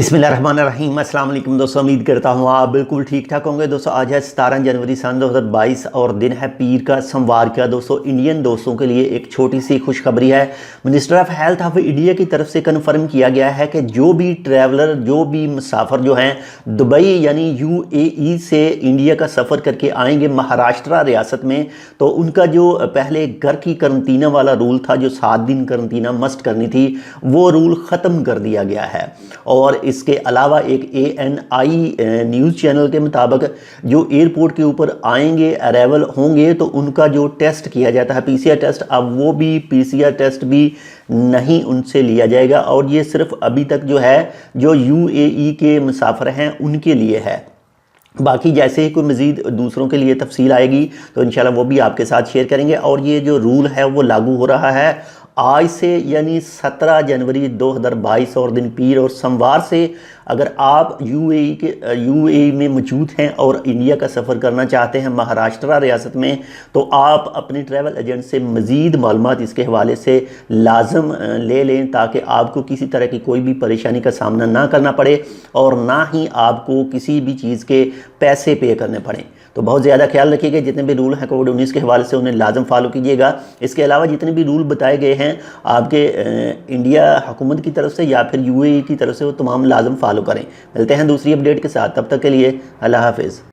बिस्मिल्लाहिर्रहमानिर्रहीम। अस्सलाम वालेकुम दोस्तों, उम्मीद करता हूँ आप बिल्कुल ठीक ठाक होंगे। दोस्तों आज है 17 जनवरी सन 2022 और दिन है पीर का सोमवार का। दोस्तों इंडियन दोस्तों के लिए एक छोटी सी खुशखबरी है। Minister of health of India की तरफ से कन्फर्म किया गया है कि जो भी ट्रैवलर, जो भी मुसाफिर जो हैं दुबई यानी UAE से इंडिया का सफ़र करके आएंगे महाराष्ट्र रियासत में, तो उनका जो पहले घर की करंतना वाला रूल था, जो 7 दिन करंतना मस्ट करनी थी, वो रूल ख़त्म कर दिया गया है। और इसके अलावा एक ANI न्यूज़ चैनल के मुताबिक जो एयरपोर्ट के ऊपर आएंगे, अराइवल होंगे, तो उनका जो टेस्ट किया जाता है PCR टेस्ट, अब वो भी PCR टेस्ट भी नहीं उनसे लिया जाएगा। और ये सिर्फ अभी तक जो है जो UAE के मुसाफिर हैं उनके लिए है। बाकी जैसे ही कोई मज़ीद दूसरों के लिए तफसील आएगी तो इंशाल्लाह वो भी आपके साथ शेयर करेंगे। और ये जो रूल है वो लागू हो रहा है आज से, यानी 17 जनवरी 2022 और दिन पीर और सोमवार से। अगर आप UAE में मौजूद हैं और इंडिया का सफ़र करना चाहते हैं महाराष्ट्र रियासत में, तो आप अपने ट्रैवल एजेंट से मज़ीद मालूमात इसके हवाले से लाजम ले लें, ताकि आपको किसी तरह की कोई भी परेशानी का सामना ना करना पड़े और ना ही आपको किसी भी चीज़ के पैसे पे करने पड़ें। तो बहुत ज़्यादा ख्याल रखिएगा, जितने भी रूल हैं कोविड-19 के हवाले से उन्हें लाजम फॉलो कीजिएगा। इसके अलावा जितने भी रूल बताए गए हैं आपके इंडिया हुकूमत की तरफ से या फिर UAE की तरफ से, वो तमाम लाजम फॉलो करें। मिलते हैं दूसरी अपडेट के साथ, तब तक के लिए अल्लाह हाफिज़।